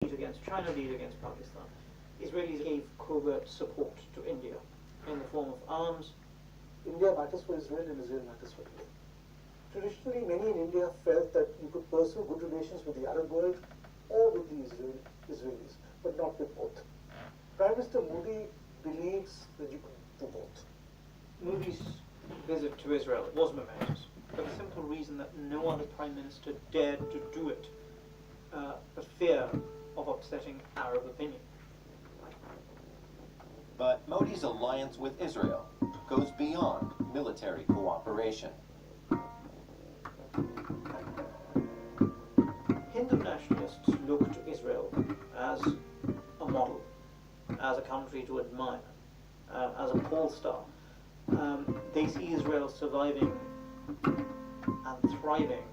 lead against China, lead against Pakistan, Israelis gave covert support to India in the form of arms. India matters for Israel and Israel matters for India. Traditionally, many in India felt that you could pursue good relations with the Arab world or with the Israelis, but not with both. Prime Minister Modi believes that you could do both. Modi's visit to Israel was momentous for the simple reason that no other Prime Minister dared to do it, for fear of upsetting Arab opinion. But Modi's alliance with Israel goes beyond military cooperation. Hindu nationalists look to Israel as a model, as a country to admire, as a pole star. They see Israel surviving and thriving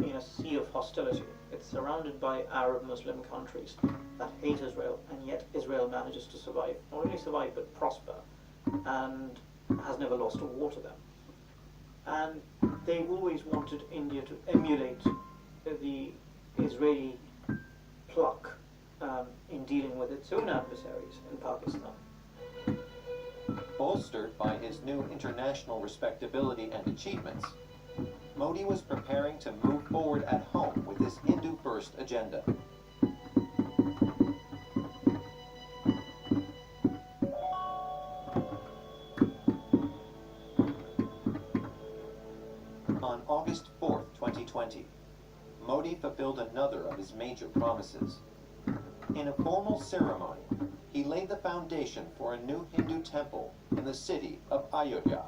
in a sea of hostility. It's surrounded by Arab Muslim countries that hate Israel, and yet Israel manages to survive. Not only survive, but prosper, and has never lost a war to them. And they've always wanted India to emulate the Israeli pluck in dealing with its own adversaries in Pakistan. Bolstered by his new international respectability and achievements, Modi was preparing to move forward at home with his Hindu-first agenda. On August 4th, 2020, Modi fulfilled another of his major promises. In a formal ceremony, he laid the foundation for a new Hindu temple in the city of Ayodhya,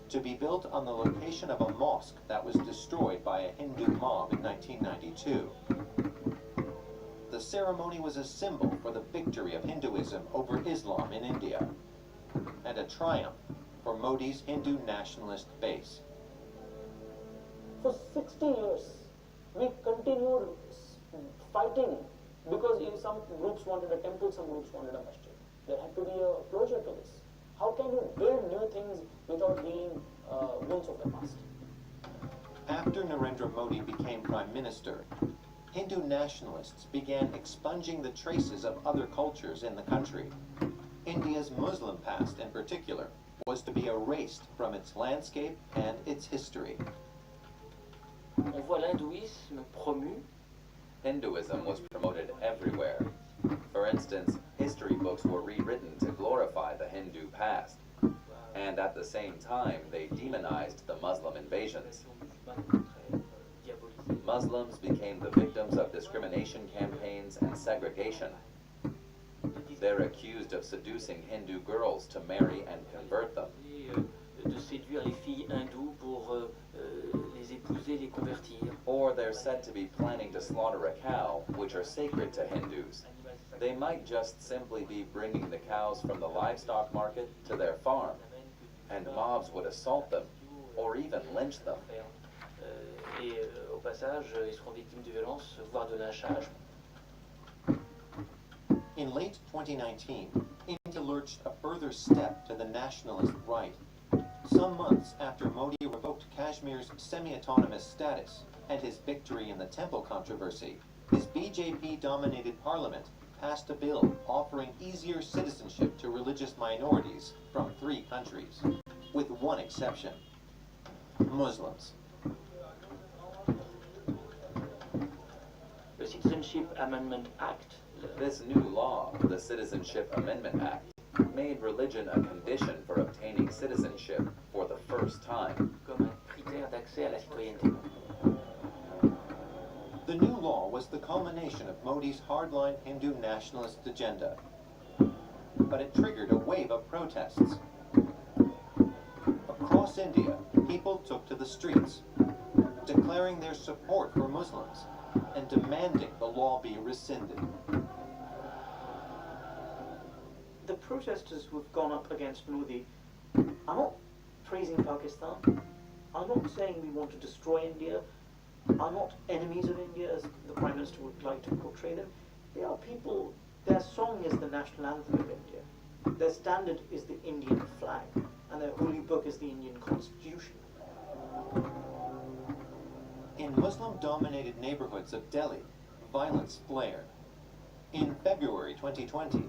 to be built on the location of a mosque that was destroyed by a Hindu mob in 1992. The ceremony was a symbol for the victory of Hinduism over Islam in India, and a triumph for Modi's Hindu nationalist base. For 60 years, we continued fighting because some groups wanted a temple, some groups wanted a masjid. There had to be a closure to this. How can you build new things without healing wounds of the past? After Narendra Modi became Prime Minister, Hindu nationalists began expunging the traces of other cultures in the country. India's Muslim past, in particular, was to be erased from its landscape and its history. On voit l'hindouisme promu. Hinduism was promoted everywhere. For instance, history books were rewritten to glorify the Hindu past, and at the same time they demonized the Muslim invasions. Muslims became the victims of discrimination campaigns and segregation. They're accused of seducing Hindu girls to marry and convert them. De séduire les filles hindoues pour les épouser, les convertir. Or they're said to be planning to slaughter a cow, which are sacred to Hindus. They might just simply be bringing the cows from the livestock market to their farm, and mobs would assault them, or even lynch them. Et au passage, ils seront victimes de violences, voire de lynchage. In late 2019, India lurched a further step to the nationalist right. Some months after Modi revoked Kashmir's semi-autonomous status and his victory in the temple controversy, his BJP-dominated parliament passed a bill offering easier citizenship to religious minorities from 3 countries, with one exception: Muslims. The Citizenship Amendment Act. This new law, the Citizenship Amendment Act, made religion a condition for obtaining citizenship for the first time. Comme un critère d'accès à la citoyenneté. The new law was the culmination of Modi's hardline Hindu nationalist agenda, but it triggered a wave of protests. Across India, people took to the streets, declaring their support for Muslims and demanding the law be rescinded. The protesters who have gone up against Modi are not praising Pakistan, are not saying we want to destroy India, are not enemies of India as the Prime Minister would like to portray them. They are people, their song is the national anthem of India, their standard is the Indian flag, and their holy book is the Indian constitution. In Muslim-dominated neighborhoods of Delhi, violence flared. In February 2020,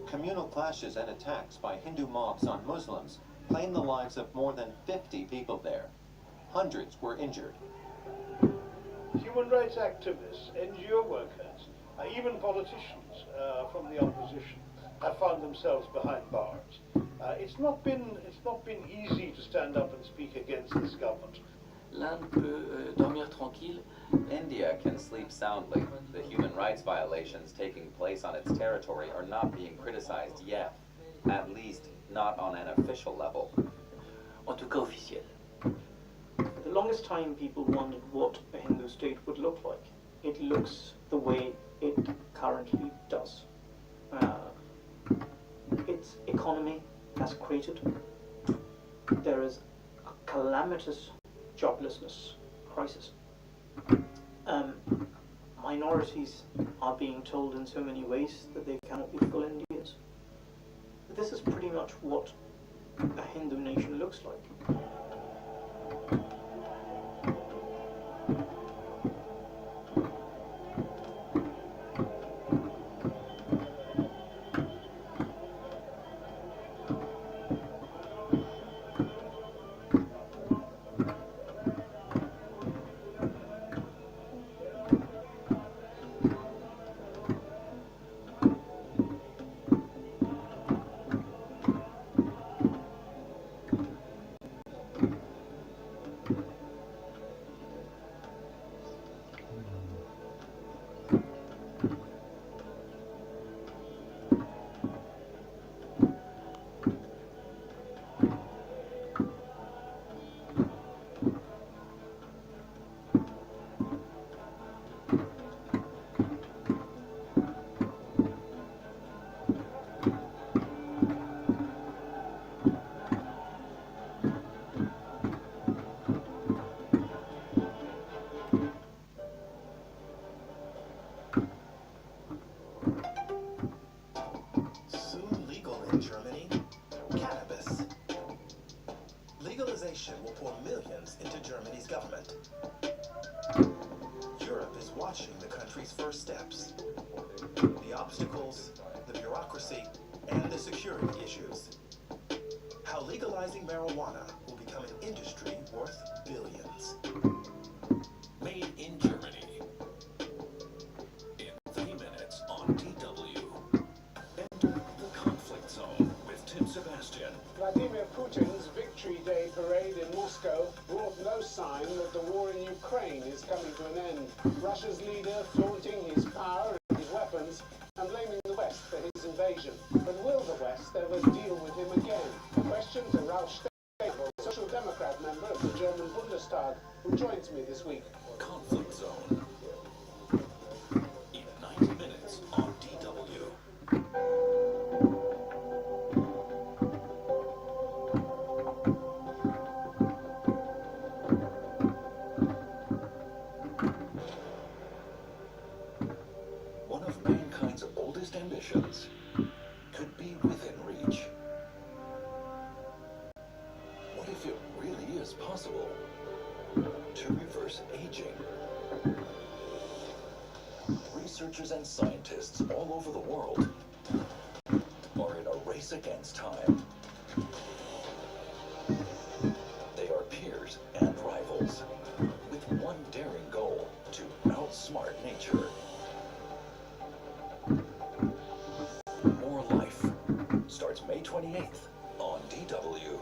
communal clashes and attacks by Hindu mobs on Muslims claimed the lives of more than 50 people there. Hundreds were injured. Human rights activists, NGO workers, even politicians from the opposition have found themselves behind bars. It's not been easy to stand up and speak against this government. L'Inde peut dormir tranquille. India can sleep soundly. The human rights violations taking place on its territory are not being criticized yet, at least not on an official level. En tout cas officiel. For the longest time, people wondered what a Hindu state would look like. It looks the way it currently does. Its economy has cratered. There is a calamitous joblessness crisis. Minorities are being told in so many ways that they cannot be full Indians. This is pretty much what a Hindu nation looks like. Will pour millions into Germany's government. Europe is watching the country's first steps. The obstacles, the bureaucracy, and the security issues. How legalizing marijuana will become an industry worth billions. Made in Germany. In 3 minutes on DW. Enter the conflict zone with Tim Sebastian. Vladimir Putin's Victory Day parade in Moscow brought no sign that the war in Ukraine is coming to an end. Russia's leader flaunting his power and his weapons and blaming the West for his invasion. But will the West ever deal with him again? A question to Ralph Stapel, Social Democrat member of the German Bundestag, who joins me this week. Conflict Zone. In 90 minutes on DW. One of mankind's oldest ambitions could be within reach. What if it really is possible to reverse aging? Researchers and scientists all over the world are in a race against time. They are peers and rivals with one daring goal: to outsmart nature. More Life starts May 28th on DW.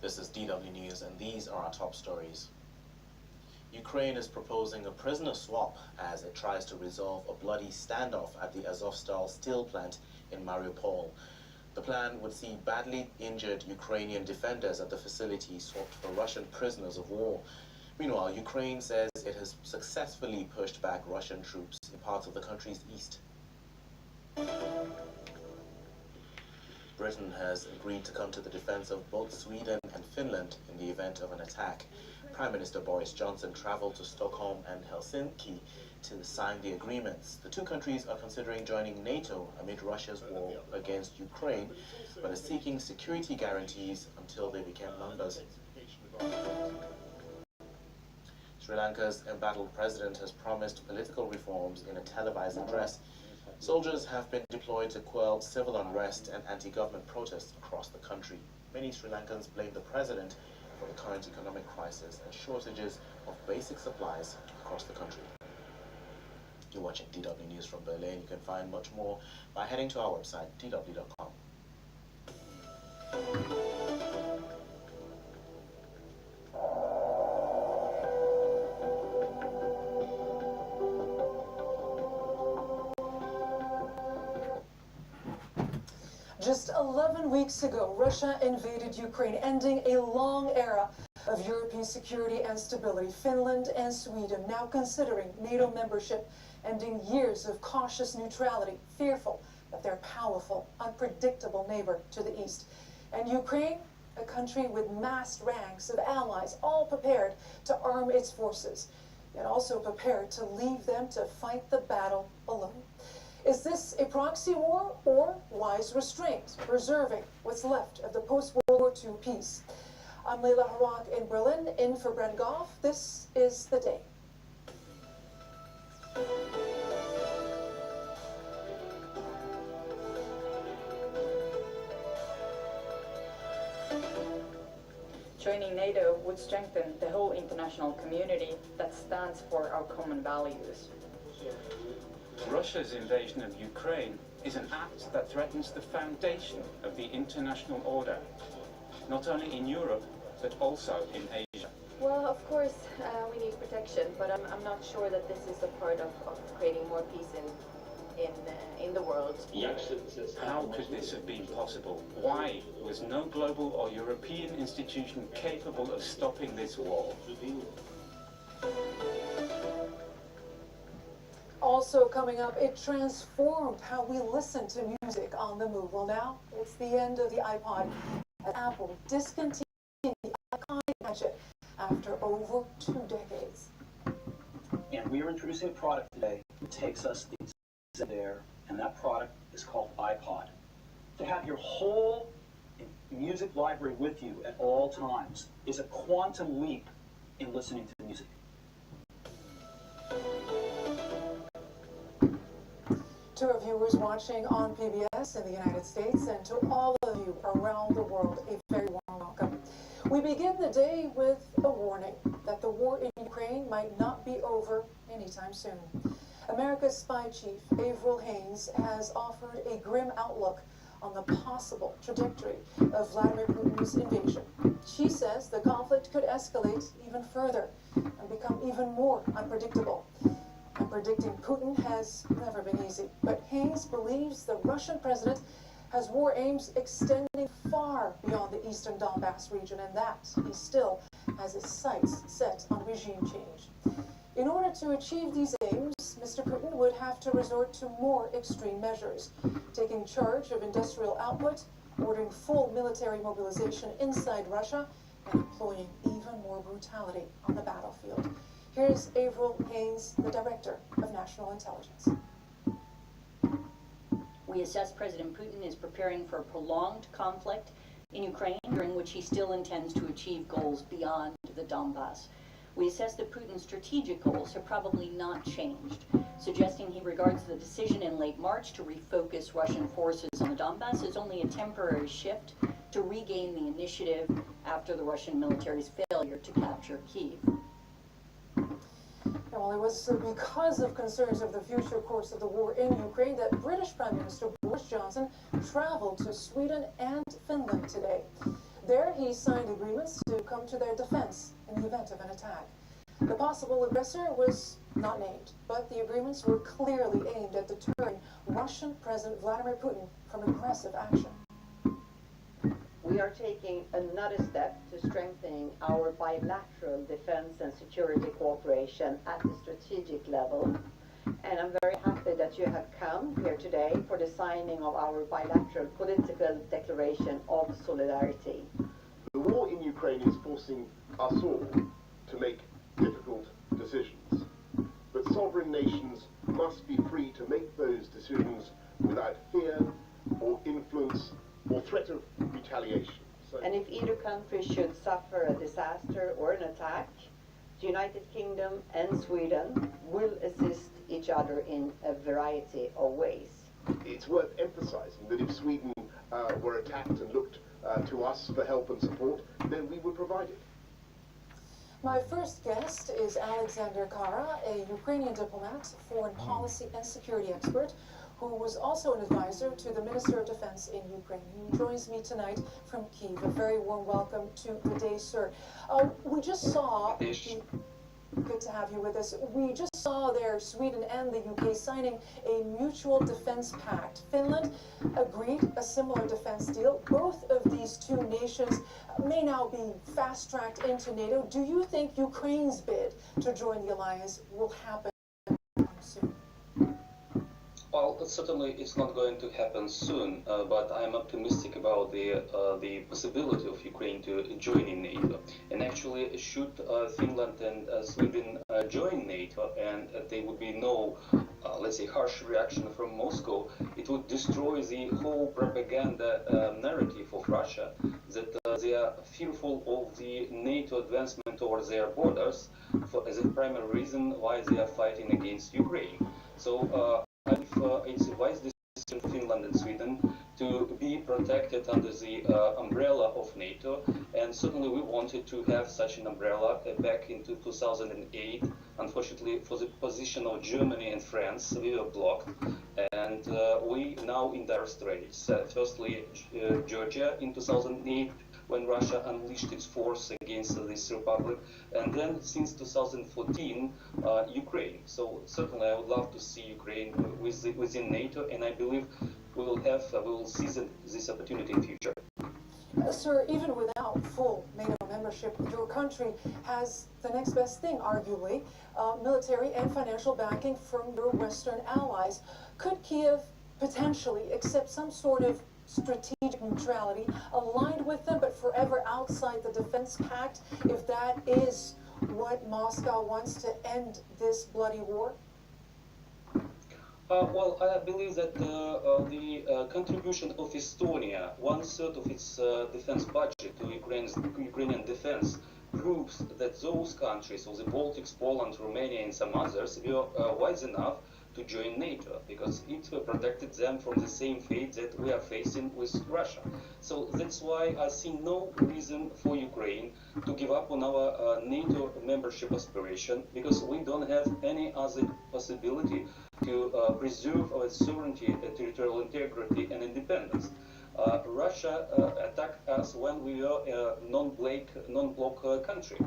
This is DW News, and these are our top stories. Ukraine is proposing a prisoner swap as it tries to resolve a bloody standoff at the Azovstal steel plant in Mariupol. The plan would see badly injured Ukrainian defenders at the facility swapped for Russian prisoners of war. Meanwhile, Ukraine says it has successfully pushed back Russian troops in parts of the country's east. Britain has agreed to come to the defense of both Sweden and Finland in the event of an attack. Prime Minister Boris Johnson traveled to Stockholm and Helsinki to sign the agreements. The two countries are considering joining NATO amid Russia's war against Ukraine, but are seeking security guarantees until they become members. Sri Lanka's embattled president has promised political reforms in a televised address. Soldiers have been deployed to quell civil unrest and anti-government protests across the country. Many Sri Lankans blame the president for the current economic crisis and shortages of basic supplies across the country. You're watching DW News from Berlin. You can find much more by heading to our website, dw.com. Just 11 weeks ago, Russia invaded Ukraine, ending a long era of European security and stability. Finland and Sweden now considering NATO membership, ending years of cautious neutrality, fearful of their powerful, unpredictable neighbor to the east. And Ukraine, a country with massed ranks of allies, all prepared to arm its forces, yet also prepared to leave them to fight the battle alone. Is this a proxy war or wise restraint, preserving what's left of the post-World War II peace? I'm Leila Harak in Berlin, in for Brent Goff. This is The Day. Joining NATO would strengthen the whole international community that stands for our common values. Russia's invasion of Ukraine is an act that threatens the foundation of the international order, not only in Europe, but also in Asia. Well, of course, we need protection, but I'm not sure that this is a part of creating more peace in the world. How could this have been possible? Why was no global or European institution capable of stopping this war? Also coming up, it transformed how we listen to music on the move. Well, now it's the end of the iPod. Apple discontinued the iconic gadget after over 2 decades. And we are introducing a product today that takes us there, and that product is called iPod. To have your whole music library with you at all times is a quantum leap in listening to music. To our viewers watching on PBS in the United States, and to all of you around the world, a very warm welcome. We begin the day with a warning that the war in Ukraine might not be over anytime soon. America's spy chief, Avril Haines, has offered a grim outlook on the possible trajectory of Vladimir Putin's invasion. She says the conflict could escalate even further and become even more unpredictable. And predicting Putin has never been easy, but Haines believes the Russian president has war aims extending far beyond the eastern Donbass region, and that he still has his sights set on regime change. In order to achieve these aims, Mr. Putin would have to resort to more extreme measures, taking charge of industrial output, ordering full military mobilization inside Russia, and employing even more brutality on the battlefield. Here's Avril Haines, the Director of National Intelligence. We assess President Putin is preparing for a prolonged conflict in Ukraine, during which he still intends to achieve goals beyond the Donbass. We assess that Putin's strategic goals have probably not changed, suggesting he regards the decision in late March to refocus Russian forces on the Donbass as only a temporary shift to regain the initiative after the Russian military's failure to capture Kyiv. Well, it was because of concerns of the future course of the war in Ukraine that British Prime Minister Boris Johnson traveled to Sweden and Finland today. There, he signed agreements to come to their defense in the event of an attack. The possible aggressor was not named, but the agreements were clearly aimed at deterring Russian President Vladimir Putin from aggressive action. We are taking another step to strengthening our bilateral defense and security cooperation at the strategic level. And I'm very happy that you have come here today for the signing of our bilateral political declaration of solidarity. The war in Ukraine is forcing us all to to make difficult decisions. But sovereign nations must be free to make those decisions without fear or influence or threat of retaliation. And if either country should suffer a disaster or an attack, the United Kingdom and Sweden will assist each other in a variety of ways. It's worth emphasizing that if Sweden were attacked and looked to us for help and support, then we would provide it. My first guest is Alexander Kara, a Ukrainian diplomat, foreign policy and security expert, who was also an advisor to the Minister of Defense in Ukraine. He joins me tonight from Kyiv. A very warm welcome to the day, sir. We just saw... Good to have you with us. We just saw there Sweden and the UK signing a mutual defense pact. Finland agreed a similar defense deal. Both of these two nations may now be fast-tracked into NATO. Do you think Ukraine's bid to join the alliance will happen soon? Well, certainly it's not going to happen soon, but I'm optimistic about the possibility of Ukraine to join in NATO. And actually, should Finland and Sweden join NATO, and there would be no, let's say, harsh reaction from Moscow, it would destroy the whole propaganda narrative of Russia, that they are fearful of the NATO advancement towards their borders as a primary reason why they are fighting against Ukraine. So it's a wise decision for Finland and Sweden to be protected under the umbrella of NATO, and certainly we wanted to have such an umbrella back in 2008. Unfortunately, for the position of Germany and France, we were blocked, and we now in dire straits. Firstly, Georgia in 2008, when Russia unleashed its force against this republic, and then since 2014, Ukraine. So certainly I would love to see Ukraine within NATO, and I believe we will seize this opportunity in future. Sir, even without full NATO membership, your country has the next best thing, arguably, military and financial backing from your Western allies. Could Kiev potentially accept some sort of strategic neutrality, aligned with them, but forever outside the defense pact, if that is what Moscow wants to end this bloody war? Well, I believe that the contribution of Estonia, 1/3 of its defense budget to Ukrainian defense, proves that those countries, so the Baltics, Poland, Romania, and some others, were wise enough to join NATO, because it protected them from the same fate that we are facing with Russia. So that's why I see no reason for Ukraine to give up on our NATO membership aspiration, because we don't have any other possibility to preserve our sovereignty, territorial integrity, and independence. Russia attacked us when we were a non-bloc country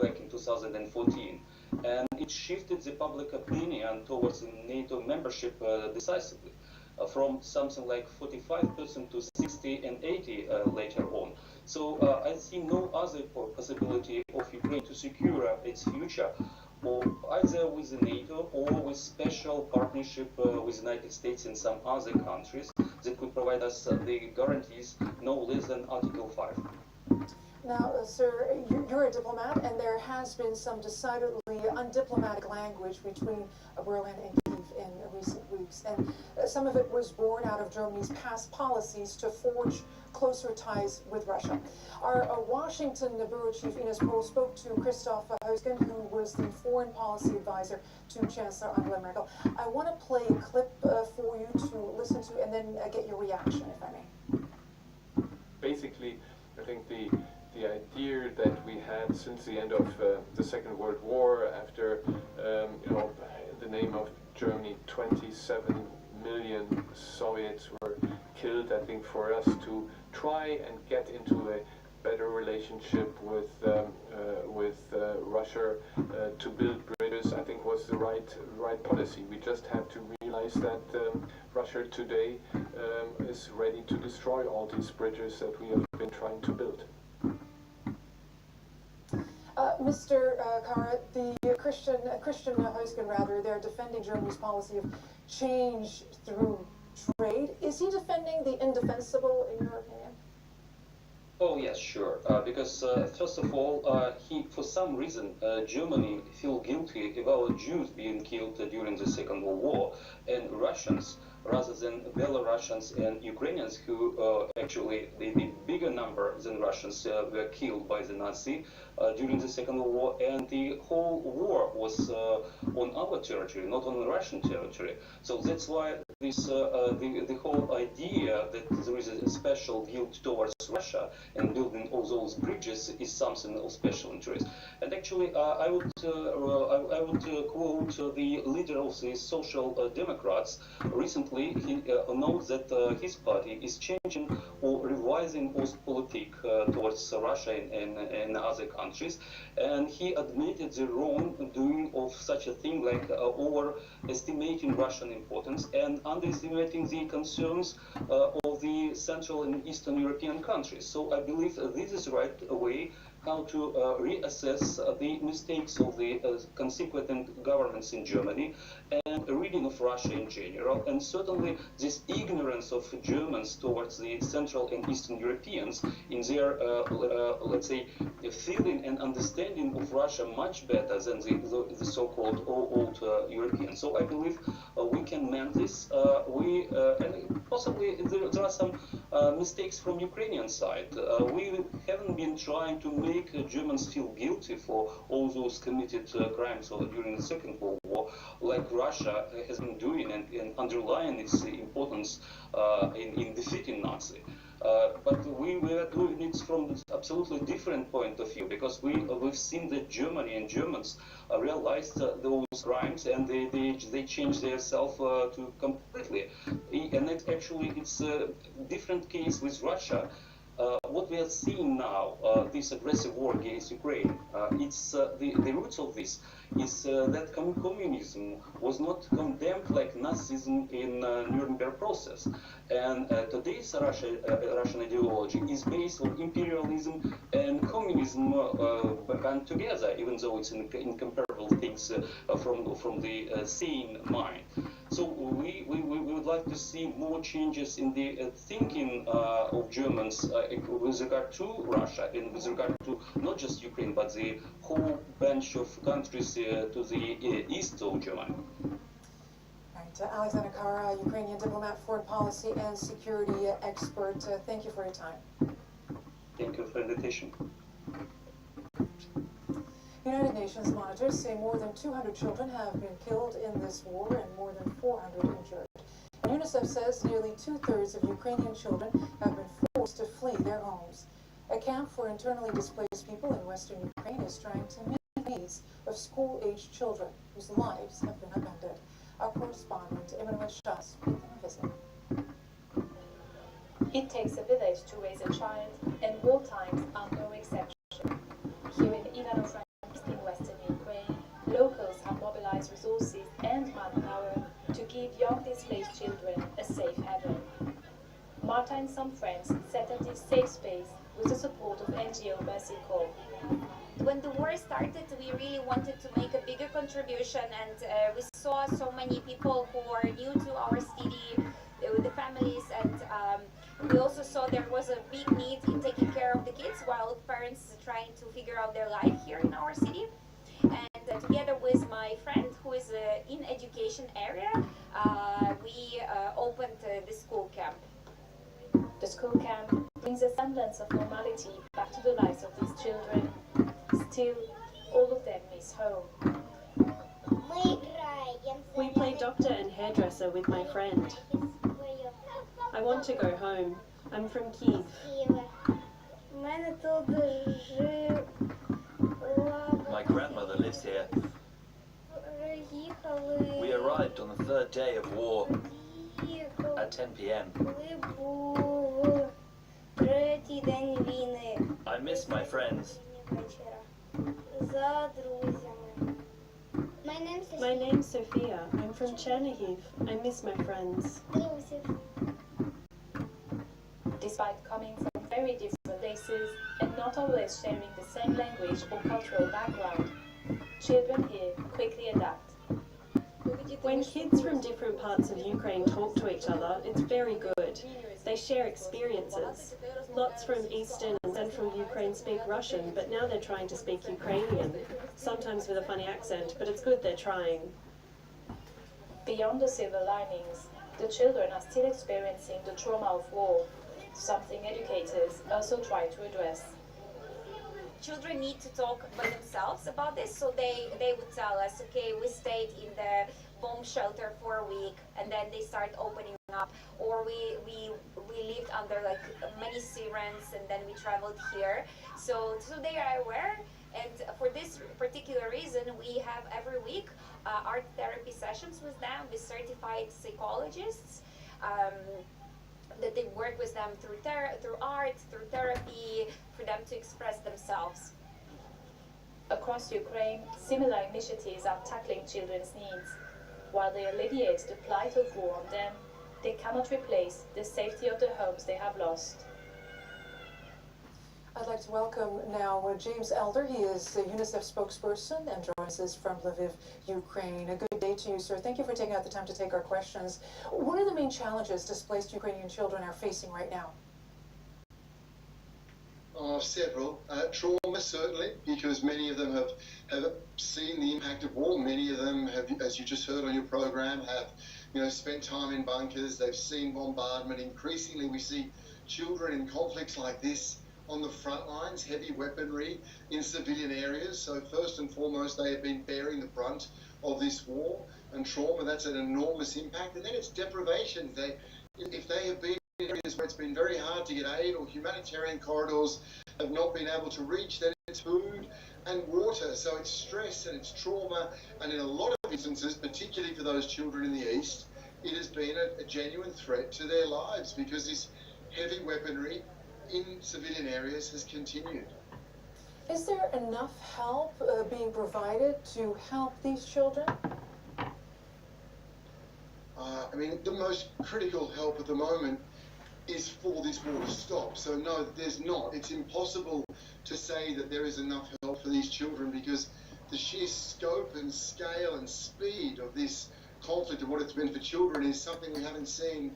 back in 2014, and it shifted the public opinion towards NATO membership decisively, from something like 45% to 60 and 80 later on. So I see no other possibility of Ukraine to secure its future, or either with NATO or with special partnership with the United States and some other countries that could provide us the guarantees no less than Article 5. Now, sir, you're a diplomat, and there has been some decidedly undiplomatic language between Berlin and Kyiv in recent weeks, and some of it was born out of Germany's past policies to forge closer ties with Russia. Our Washington bureau chief Ines Pohl spoke to Christoph Heusgen, who was the foreign policy advisor to Chancellor Angela Merkel. I want to play a clip for you to listen to, and then get your reaction, if I may. Basically, I think the idea that we had since the end of the Second World War, after the name of Germany, 27 million Soviets were killed. I think for us to try and get into a better relationship with Russia, to build bridges, I think was the right policy. We just have to realize that Russia today is ready to destroy all these bridges that we have been trying to build. Mr. Kara, the Christian Heusgen, rather, they're defending Germany's policy of change through trade. Is he defending the indefensible, in your opinion? Oh yes, sure. Because first of all, for some reason, Germany feel guilty about Jews being killed during the Second World War, and Russians, rather than Belarusians and Ukrainians, who actually the bigger number than Russians were killed by the Nazi during the Second World War, and the whole war was on our territory, not on Russian territory. So that's why this the whole idea that there is a special guilt towards Russia and building all those bridges is something of special interest. And actually, I would quote the leader of the Social Democrats. Recently, he announced that his party is changing or revising Ostpolitik towards Russia and other countries, and he admitted the wrongdoing of such a thing like overestimating Russian importance and underestimating the concerns of the Central and Eastern European countries. So I believe this is the right way how to reassess the mistakes of the consequent governments in Germany and reading of Russia in general, and certainly this ignorance of Germans towards the Central and Eastern Europeans in their, let's say, feeling and understanding of Russia much better than the so-called old Europeans. So I believe we can mend this. And possibly there are some mistakes from Ukrainian side. We haven't been trying to make Germans feel guilty for all those committed crimes during the Second World War, like Russia has been doing and underlying its importance in defeating Nazi. But we were doing it from an absolutely different point of view, because we've seen that Germany and Germans realized those crimes, and they changed themselves to completely. And it's a different case with Russia. What we are seeing now, this aggressive war against Ukraine, it's the roots of this is that communism was not condemned like Nazism in Nuremberg process. And today's Russian ideology is based on imperialism and communism band together, even though it's incomparable things from the same mind. So we would like to see more changes in the thinking of Germans with regard to Russia and with regard to not just Ukraine, but the whole bunch of countries to the east of Germany. Right, Alexander Kara, Ukrainian diplomat, foreign policy and security expert. Thank you for your time. Thank you for the invitation. United Nations monitors say more than 200 children have been killed in this war and more than 400 injured. And UNICEF says nearly 2/3 of Ukrainian children have been forced to flee their homes. A camp for internally displaced people in western Ukraine is trying to meet the needs of school-aged children whose lives have been upended. Our correspondent, Emmanuel Schas, paid them a visit. It takes a village to raise a child, and war times are no exception. Here in Ivano-Frankivsk in western Ukraine, locals have mobilized resources and manpower to give young displaced children a safe haven. Marta and some friends set up this safe space with the support of NGO Mercy Corps. When the war started, we really wanted to make a bigger contribution, and we saw so many people who are new to our city with the families, and we also saw there was a big need in taking care of the kids while parents are trying to figure out their life here in our city. And together with my friend who is in education area, we opened the school camp. The school camp brings a semblance of normality back to the lives of these children. Still, all of them miss home. We play doctor and hairdresser with my friend. I want to go home. I'm from Kyiv. My grandmother lives here. We arrived on the 3rd day of war at 10 p.m. I miss my friends. My name's Sophia. I'm from Chernihiv. I miss my friends. Despite coming from very different places and not always sharing the same language or cultural background, children here quickly adapt. When kids from different parts of Ukraine talk to each other, it's very good. They share experiences. Lots from Eastern and central Ukraine speak Russian, but now they're trying to speak Ukrainian, sometimes with a funny accent, but it's good they're trying. Beyond the silver linings, the children are still experiencing the trauma of war, something educators also try to address. Children need to talk by themselves about this, so they would tell us, okay, we stayed in the bomb shelter for a week, and then they start opening up, or we lived under like many sirens, and then we traveled here. So they are aware, and for this particular reason, we have every week art therapy sessions with them, with certified psychologists. That they work with them through art, through therapy, for them to express themselves. Across Ukraine, similar initiatives are tackling children's needs. While they alleviate the plight of war on them, they cannot replace the safety of the homes they have lost. I'd like to welcome now James Elder. He is the UNICEF spokesperson and joins us from Lviv, Ukraine. A good day to you, sir. Thank you for taking out the time to take our questions. What are the main challenges displaced Ukrainian children are facing right now? Several. Trauma, certainly, because many of them have seen the impact of war. Many of them have, as you just heard on your program, have spent time in bunkers. They've seen bombardment. Increasingly, we see children in conflicts like this on the front lines, heavy weaponry in civilian areas. So first and foremost, they have been bearing the brunt of this war and trauma. That's an enormous impact. And then it's deprivation. If they have been in areas where it's been very hard to get aid, or humanitarian corridors have not been able to reach, then it's food and water. So it's stress and it's trauma. And in a lot of instances, particularly for those children in the East, it has been a genuine threat to their lives, because this heavy weaponry in civilian areas has continued. Is there enough help being provided to help these children? I mean, the most critical help at the moment is for this war to stop. So no, there's not. It's impossible to say that there is enough help for these children, because the sheer scope and scale and speed of this conflict and what it's been for children is something we haven't seen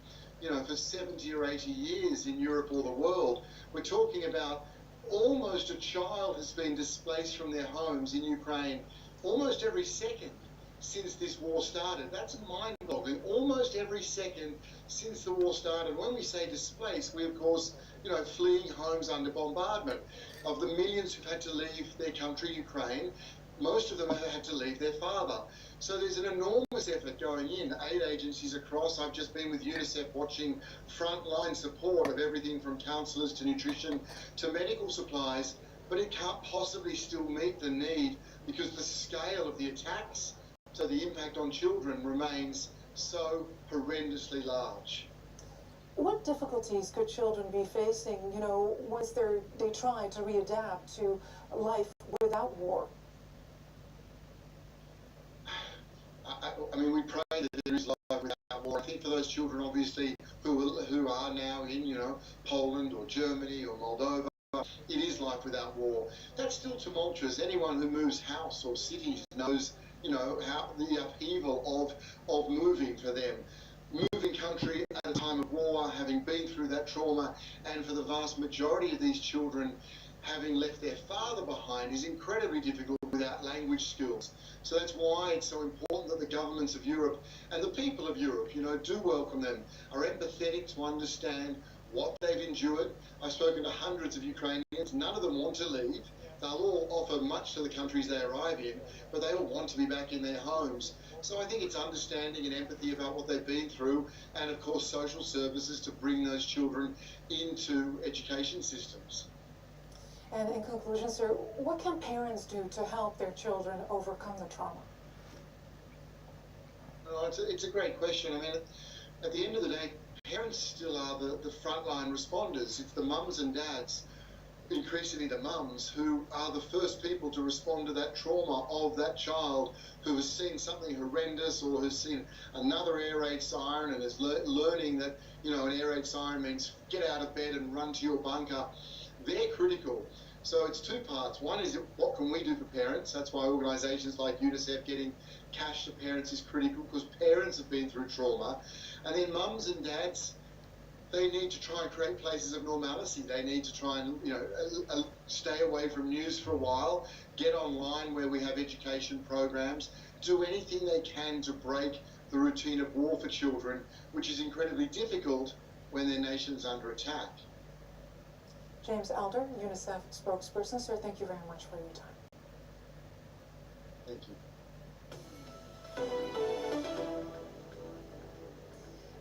for 70 or 80 years in Europe or the world. We're talking about almost a child has been displaced from their homes in Ukraine almost every second since this war started. That's mind-boggling. Almost every second since the war started. When we say displaced, we of course, fleeing homes under bombardment. Of the millions who've had to leave their country, Ukraine, most of them have had to leave their father. So there's an enormous effort going in, aid agencies across. I've just been with UNICEF watching frontline support of everything from counsellors to nutrition to medical supplies, but it can't possibly still meet the need, because the scale of the attacks, so the impact on children, remains so horrendously large. What difficulties could children be facing, once they try to readapt to life without war? I mean, we pray that there is life without war. I think for those children, obviously, who are now in, Poland or Germany or Moldova, it is life without war. That's still tumultuous. Anyone who moves house or cities knows, how the upheaval of moving for them. Moving country at a time of war, having been through that trauma, and for the vast majority of these children, having left their father behind, is incredibly difficult without language skills. So that's why it's so important that the governments of Europe and the people of Europe, do welcome them, are empathetic to understand what they've endured. I've spoken to hundreds of Ukrainians. None of them want to leave. They'll all offer much to the countries they arrive in, but they all want to be back in their homes. So I think it's understanding and empathy about what they've been through, and of course social services to bring those children into education systems. And in conclusion, sir, what can parents do to help their children overcome the trauma? Well, it's a great question. I mean, at the end of the day, parents still are the frontline responders. It's the mums and dads, increasingly the mums, who are the first people to respond to that trauma of that child who has seen something horrendous, or has seen another air raid siren and is learning that, an air raid siren means get out of bed and run to your bunker. They're critical. So it's two parts. One is, what can we do for parents? That's why organisations like UNICEF getting cash to parents is critical, because parents have been through trauma. And then mums and dads, they need to try and create places of normalcy. They need to try and, stay away from news for a while, get online where we have education programs, do anything they can to break the routine of war for children, which is incredibly difficult when their nation's under attack. James Elder, UNICEF spokesperson. Sir, thank you very much for your time. Thank you.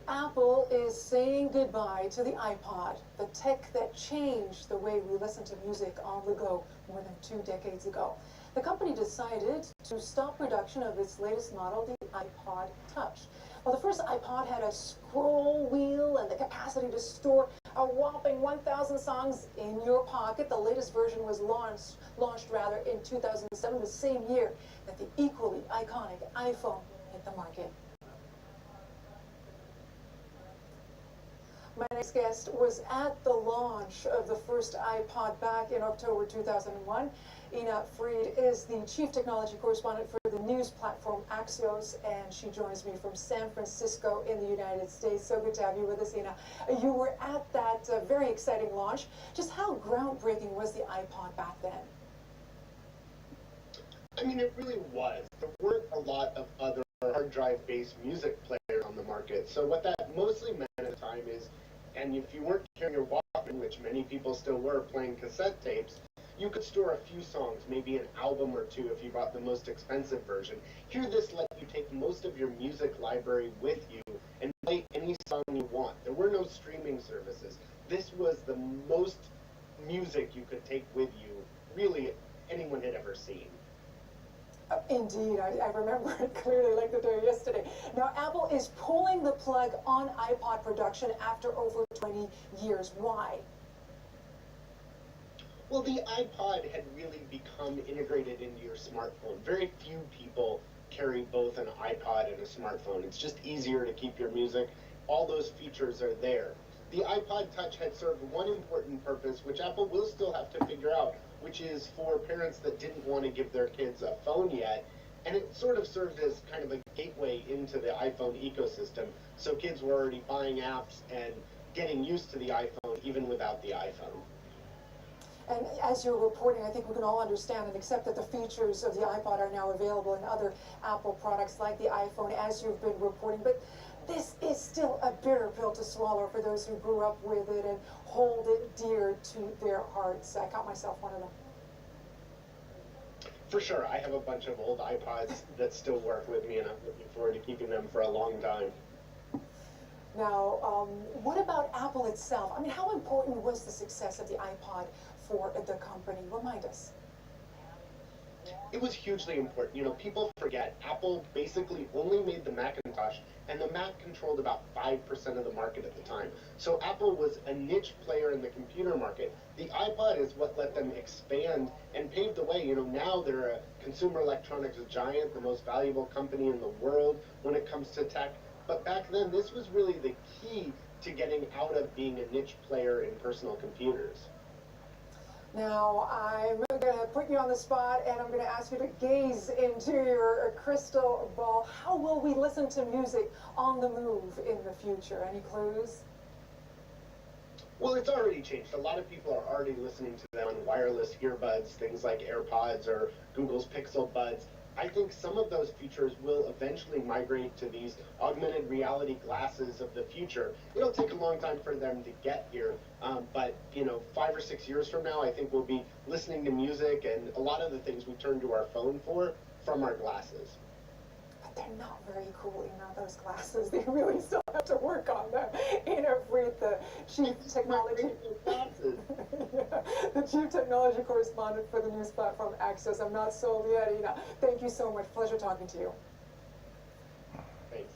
Apple is saying goodbye to the iPod, the tech that changed the way we listen to music on the go more than 2 decades ago. The company decided to stop production of its latest model, the iPod Touch. Well, the first iPod had a scroll wheel and the capacity to store a whopping 1,000 songs in your pocket. The latest version was launched in 2007, the same year that the equally iconic iPhone hit the market. My next guest was at the launch of the first iPod back in October 2001. Ina Fried is the chief technology correspondent for the news platform Axios, and she joins me from San Francisco in the United States. So good to have you with us, Ina. You were at that very exciting launch. Just how groundbreaking was the iPod back then? I mean, it really was. There weren't a lot of other hard drive-based music players on the market. So what that mostly meant at the time is, and if you weren't carrying your Walkman, which many people still were, playing cassette tapes, you could store a few songs, maybe an album or two if you bought the most expensive version. Here, this let you take most of your music library with you and play any song you want. There were no streaming services. This was the most music you could take with you, really, anyone had ever seen. Indeed, I remember it clearly like the day yesterday. Now, Apple is pulling the plug on iPod production after over 20 years. Why? Well, the iPod had really become integrated into your smartphone. Very few people carry both an iPod and a smartphone. It's just easier to keep your music. All those features are there. The iPod Touch had served one important purpose, which Apple will still have to figure out, which is for parents that didn't want to give their kids a phone yet. And it sort of served as kind of a gateway into the iPhone ecosystem. So kids were already buying apps and getting used to the iPhone even without the iPhone. And as you're reporting, I think we can all understand and accept that the features of the iPod are now available in other Apple products like the iPhone, as you've been reporting. But this is still a bitter pill to swallow for those who grew up with it and hold it dear to their hearts. I count myself one of them. For sure. I have a bunch of old iPods that still work with me, and I'm looking forward to keeping them for a long time. Now, what about Apple itself? I mean, how important was the success of the iPod for the company? Remind us. It was hugely important. You know, people forget Apple basically only made the Macintosh, and the Mac controlled about 5% of the market at the time. So Apple was a niche player in the computer market. The iPod is what let them expand and pave the way. You know, now they're a consumer electronics giant, the most valuable company in the world when it comes to tech. But back then, this was really the key to getting out of being a niche player in personal computers. Now, I'm going to put you on the spot, and I'm going to ask you to gaze into your crystal ball. How will we listen to music on the move in the future? Any clues? Well, it's already changed. A lot of people are already listening to them on wireless earbuds, things like AirPods or Google's Pixel Buds. I think some of those features will eventually migrate to these augmented reality glasses of the future. It'll take a long time for them to get here, but you know, 5 or 6 years from now, I think we'll be listening to music and a lot of the things we turn to our phone for from our glasses. But they're not very cool, you know, those glasses. They really still have to work on them. Ina Fried, the chief technology the chief technology correspondent for the news platform Axios. I'm not sold yet, Ina. Thank you so much. Pleasure talking to you. Thanks.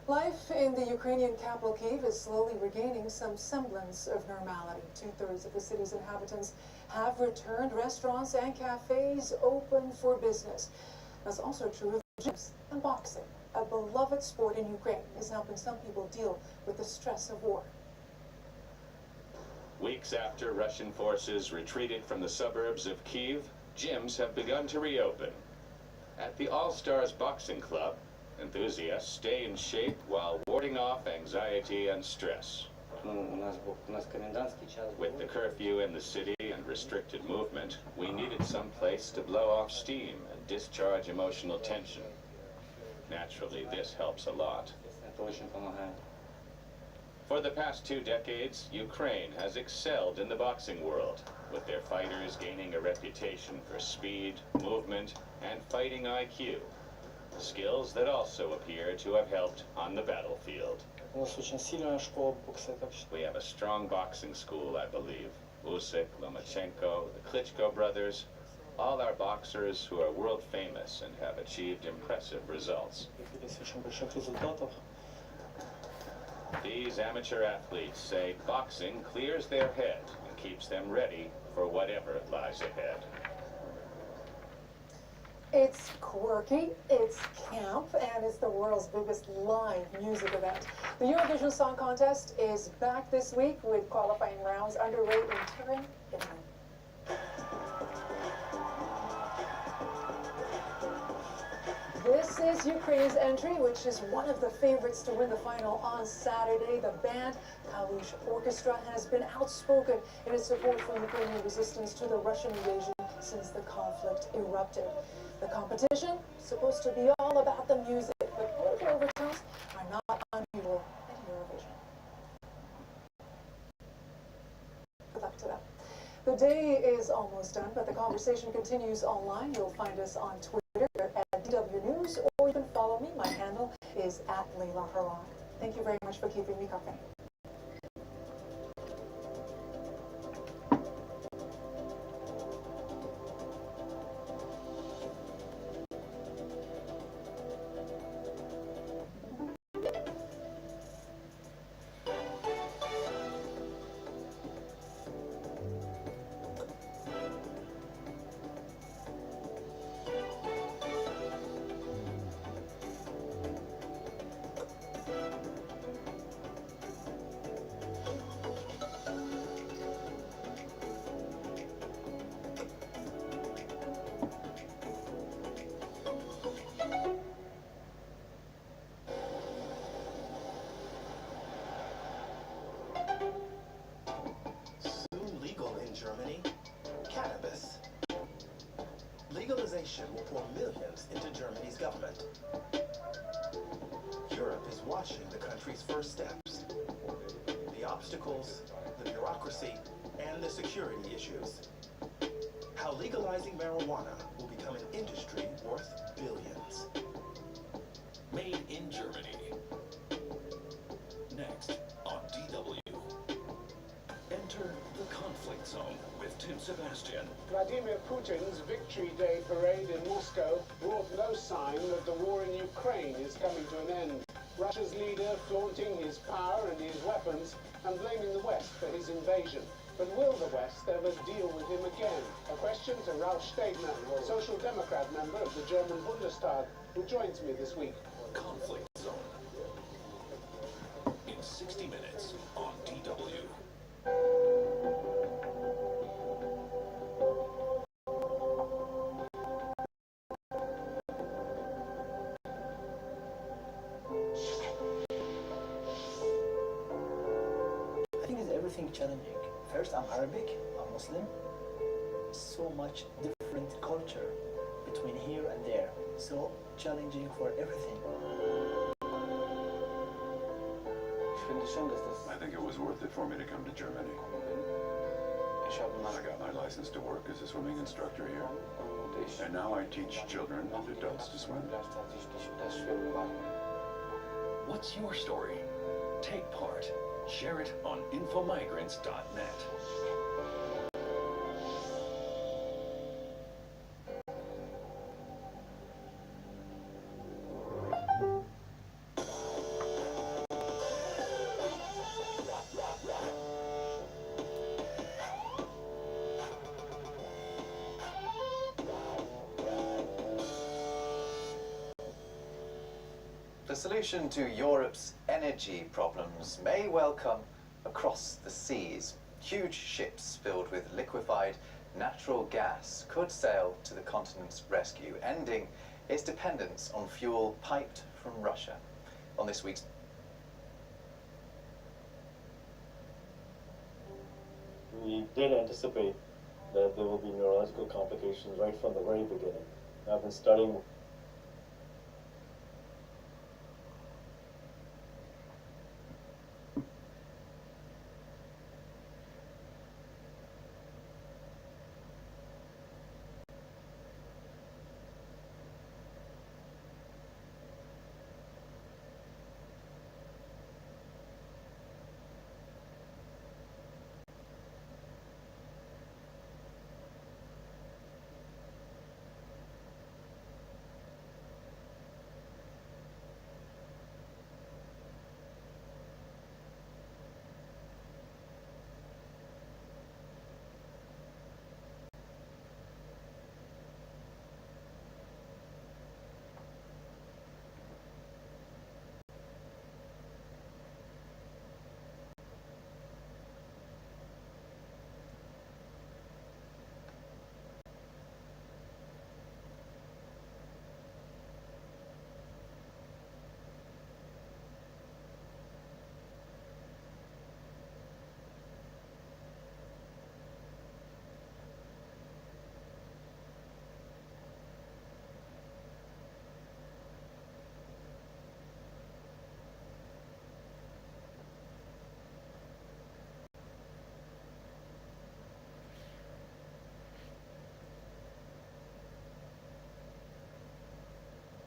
Life in the Ukrainian capital Kyiv is slowly regaining some semblance of normality. 2/3 of the city's inhabitants have returned. Restaurants and cafes open for business. That's also true of gyms and boxing. A beloved sport in Ukraine is helping some people deal with the stress of war. Weeks after Russian forces retreated from the suburbs of Kyiv, gyms have begun to reopen. At the All-Stars Boxing Club, Enthusiasts stay in shape while warding off anxiety and stress. With the curfew in the city and restricted movement, we needed some place to blow off steam and discharge emotional tension. Naturally, this helps a lot. For the past 2 decades, Ukraine has excelled in the boxing world, with their fighters gaining a reputation for speed, movement, and fighting IQ. Skills that also appear to have helped on the battlefield. We have a strong boxing school, I believe. Usyk, Lomachenko, the Klitschko brothers, all our boxers who are world famous and have achieved impressive results. These amateur athletes say boxing clears their head and keeps them ready for whatever lies ahead. It's quirky, it's camp, and it's the world's biggest live music event. The Eurovision Song Contest is back this week with qualifying rounds underway in Turin, Italy. This is Ukraine's entry, which is one of the favorites to win the final on Saturday. The band, Kalush Orchestra, has been outspoken in its support for Ukrainian resistance to the Russian invasion since the conflict erupted. The competition is supposed to be all about the music, but political overtones are not unusual at Eurovision. Good luck to them. The day is almost done, but the conversation continues online. You'll find us on Twitter at DW News, or you can follow me. My handle is @LeilaHarlag. Thank you very much for keeping me company. Germany, cannabis. Legalization will pour millions into Germany's government. Europe is watching the country's first steps. The obstacles, the bureaucracy, and the security issues. How legalizing marijuana will become an industry worth billions. Made in Germany. Next on DW. Enter the conflict zone with Tim Sebastian. Vladimir Putin's Victory Day parade in Moscow brought no sign that the war in Ukraine is coming to an end. Russia's leader flaunting his power and his weapons and blaming the West for his invasion. But will the West ever deal with him again? A question to Ralf Stegner, Social Democrat member of the German Bundestag, who joins me this week. Conflict zone. In 60 minutes on DW. I think it's everything challenging. First, I'm Arabic, I'm Muslim. So much different culture between here and there. So challenging for everything. I think it was worth it for me to come to Germany. I got my license to work as a swimming instructor here. And now I teach children and adults to swim. What's your story? Take part. Share it on infomigrants.net. The solution to Europe's energy problems may well come across the seas. Huge ships filled with liquefied natural gas could sail to the continent's rescue, ending its dependence on fuel piped from Russia on this week's. We did anticipate that there will be neurological complications right from the very beginning. I've been studying.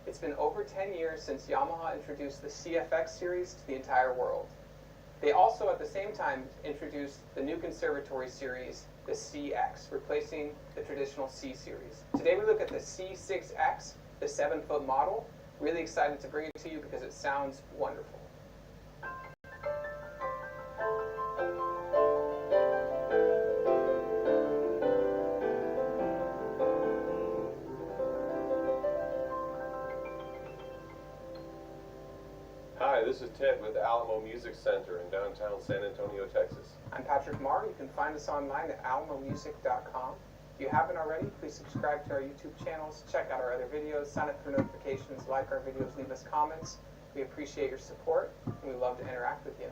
It's been over 10 years since Yamaha introduced the CFX series to the entire world. They also, at the same time, introduced the new conservatory series, the CX, replacing the traditional C series. Today we look at the C6X, the 7-foot model. Really excited to bring it to you because it sounds wonderful. Hi, this is Ted with the Alamo Music Center in downtown San Antonio, Texas. I'm Patrick Marr. You can find us online at alamomusic.com. If you haven't already, please subscribe to our YouTube channels, check out our other videos, sign up for notifications, like our videos, leave us comments. We appreciate your support, and we love to interact with you.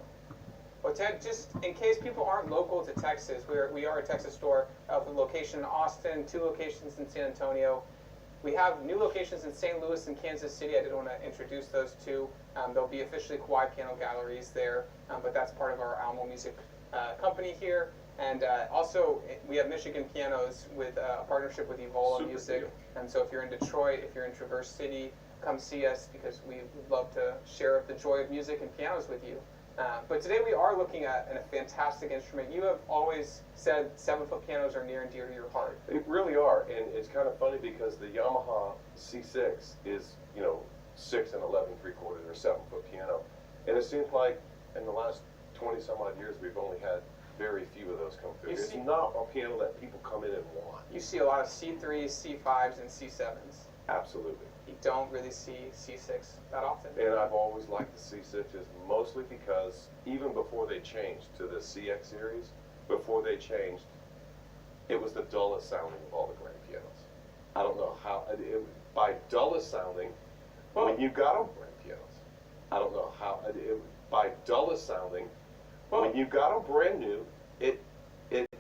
Well, Ted, just in case people aren't local to Texas, we are a Texas store with a location in Austin, 2 locations in San Antonio. We have new locations in St. Louis and Kansas City. I did want to introduce those two. They'll be officially QIWI piano galleries there, but that's part of our Alamo Music company here. And also, we have Michigan Pianos with a partnership with Evola Music. Deal. And so if you're in Detroit, if you're in Traverse City, come see us because we would love to share the joy of music and pianos with you. But today we are looking at a fantastic instrument. You have always said 7-foot pianos are near and dear to your heart. They really are, and it's kind of funny because the Yamaha C6 is, 6 and 11 3/4 or 7-foot piano. And it seems like in the last 20 some odd years we've only had very few of those come through. It's not a piano that people come in and want. You see a lot of C3s, C5s, and C7s. Absolutely. You don't really see C6 that often. And I've always liked the C6s mostly because even before they changed to the CX series, before they changed, it was the dullest sounding of all the grand pianos. I don't know how, by dullest sounding, when you got them grand pianos, I don't know how, by dullest sounding, when you got them brand new, it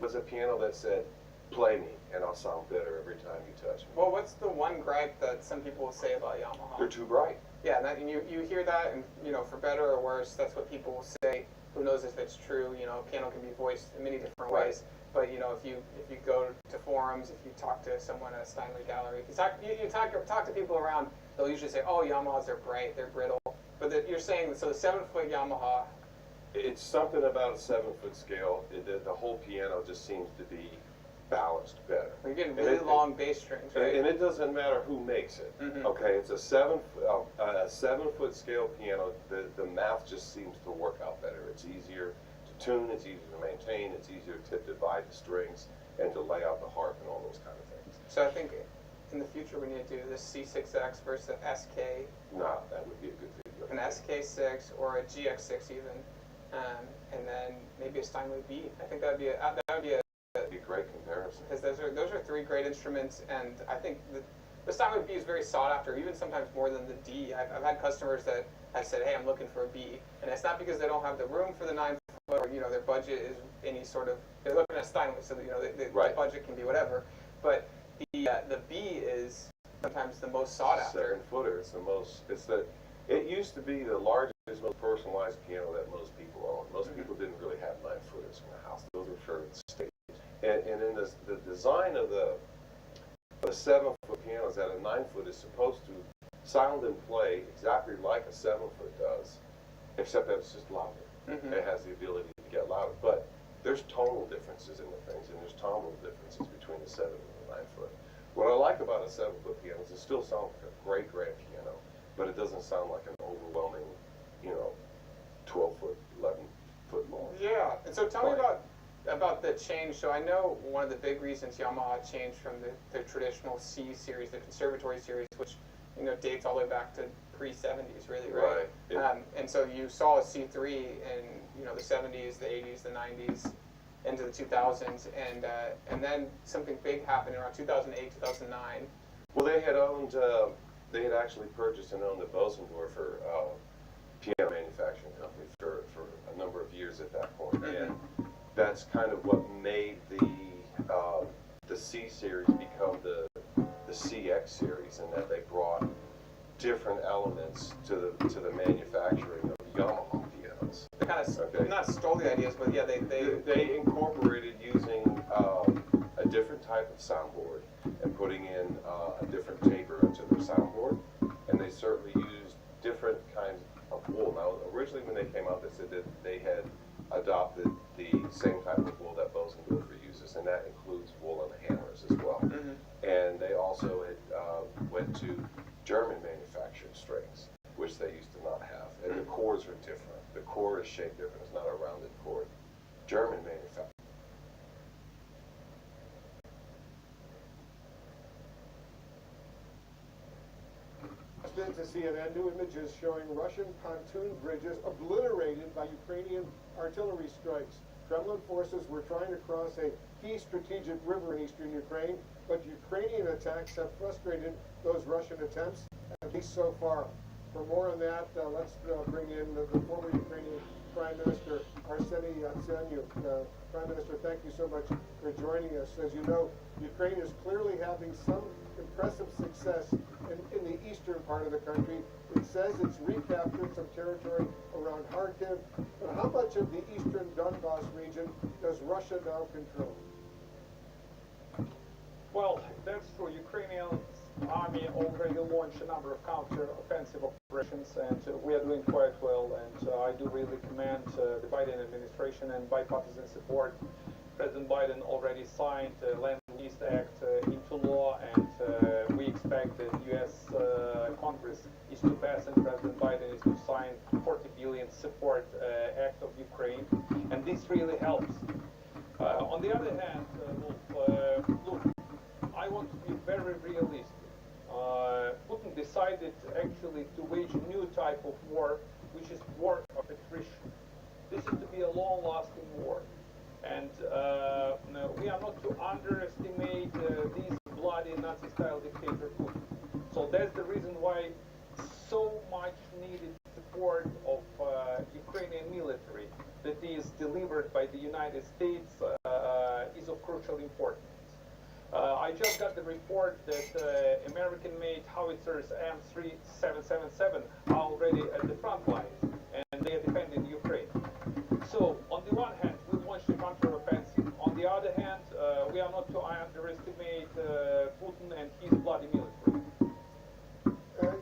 was a piano that said, play me, and I'll sound better every time you touch me. Well, what's the one gripe that some people will say about Yamaha? They're too bright. Yeah, and you hear that, and for better or worse, that's what people will say. Who knows if it's true? Piano can be voiced in many different ways. But if you go to forums, if you talk to someone at a Steinway gallery, if you talk to people around, they'll usually say, "Oh, Yamahas are bright, they're brittle." But you're saying so the 7-foot Yamaha. It's something about a 7-foot scale. The whole piano just seems to be balanced better. You're getting really long bass strings, right? And it doesn't matter who makes it. Okay, it's a 7-foot scale piano. The math just seems to work out better. It's easier to tune. It's easier to maintain. It's easier to divide the strings and to lay out the harp and all those kind of things. So I think in the future we need to do this C6X versus an SK. No, that would be a good video. An SK6 or a GX6 even, and then maybe a Steinway B. I think that would be a great comparison. Because those are 3 great instruments, and I think the silent B is very sought after, even sometimes more than the D. I've had customers that have said, hey, I'm looking for a B. And it's not because they don't have the room for the 9 foot or, their budget is any sort of, they're looking at Steinway, so, the budget can be whatever. But the B is sometimes the most sought after. 7-footer is the most, it used to be the largest, most personalized piano that most people owned. Most people didn't really have 9-footers in the house. Those were for the stage. And in the design of the 7-foot piano is that a 9-foot is supposed to sound and play exactly like a 7-foot does, except that it's just louder. It has the ability to get louder. But there's tonal differences in the things, and there's tonal differences between the 7 and the 9-foot. What I like about a 7-foot piano is it still sounds like a great grand piano, but it doesn't sound like an overwhelming, 12-foot, 11-foot long. Yeah, and so tell me about the change. So I know one of the big reasons Yamaha changed from the traditional C series, the conservatory series, which dates all the way back to pre-70s, really, right? And so you saw a C3 in the 70s, the 80s, the 90s, into the 2000s, and then something big happened around 2008, 2009. Well, they had actually purchased and owned the Bosendorfer piano manufacturing company for a number of years at that point, and that's kind of what made the C series become the CX series, in that they brought different elements to the manufacturing of Yamaha pianos. They kind of not stole the ideas, but yeah, they incorporated using a different type of soundboard and putting in a different taper into their soundboard, and they certainly used different kinds of wool. Now, originally when they came out, they said that they had adopted the same type of wool that Bosendorfer uses, and that includes wool on the hammers as well. And they also had went to German manufactured strings, which they used to not have. And the cores are different. The core is shaped different. It's not a rounded chord. German manufactured. To CNN, new images showing Russian pontoon bridges obliterated by Ukrainian artillery strikes. Kremlin forces were trying to cross a key strategic river in eastern Ukraine, but Ukrainian attacks have frustrated those Russian attempts, at least so far. For more on that, let's bring in the former Ukrainian Prime Minister, Arseny Yatsenyuk. Prime Minister, thank you so much for joining us. As you know, Ukraine is clearly having some impressive success in the eastern part of the country. It says it's recaptured some territory around Kharkiv, but how much of the eastern Donbas region does Russia now control? Well, that's true. Ukrainian army already launched a number of counter-offensive operations, and we are doing quite well, and I do really commend the Biden administration and bipartisan support. President Biden already signed the Land-Lease Act into law, and we expect that U.S. Congress is to pass, and President Biden is to sign $40 billion support act of Ukraine, and this really helps. On the other hand, look, I want to be very realistic. Putin decided actually to wage a new type of war, which is war of attrition. This is to be a long-lasting war. And we are not to underestimate this bloody Nazi-style dictator Putin. So that's the reason why so much needed support of Ukrainian military that is delivered by the United States is of crucial importance. I just got the report that American-made howitzers M3777 are already at the front lines, and they are defending Ukraine. So, on the one hand, we launched a counter-offensive. On the other hand, we are not to underestimate Putin and his bloody military.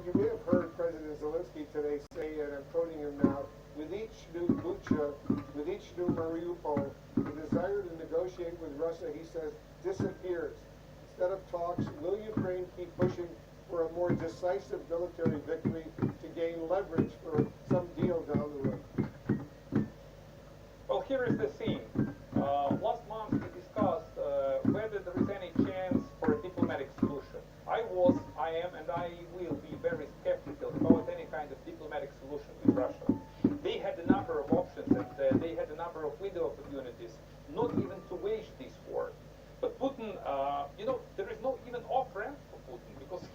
You may have heard President Zelensky today say, and I'm quoting him now, with each new Bucha, with each new Mariupol, the desire to negotiate with Russia, he says, disappears. Instead of talks, will Ukraine keep pushing for a more decisive military victory to gain leverage for some deal down the road? Well, here is the thing. Last month we discussed whether there is any chance for a diplomatic solution. I am, and I will be very skeptical about any kind of diplomatic solution with Russia. They had a number of options, and they had a number of window opportunities, not even to wage this war. But Putin, there is no even off-ramp for Putin, because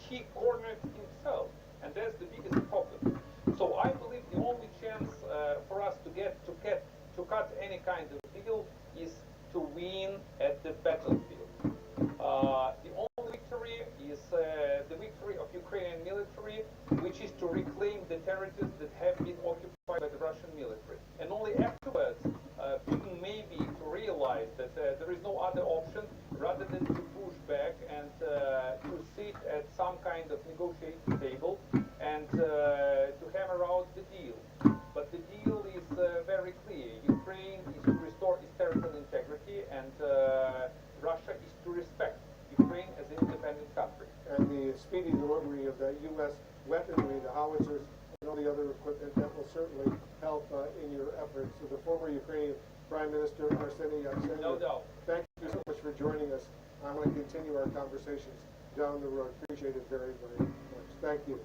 any kind of deal is to win at the battlefield. The only victory is the victory of Ukrainian military, which is to reclaim the territories that have been occupied by the Russian military. And only afterwards, Putin may be to realize that there is no other option rather than to push back and to sit at some kind of negotiating table and to hammer out the deal. But the deal is very clear. Ukraine is to restore its territorial integrity, and Russia is to respect Ukraine as an independent country. And the speedy delivery of the U.S. weaponry, the howitzers, and all the other equipment that will certainly help in your efforts. So the former Ukrainian Prime Minister Arseniy Yatsenyuk, No doubt. thank you so much for joining us. I want to continue our conversations down the road. Appreciate it very, very much. Thank you.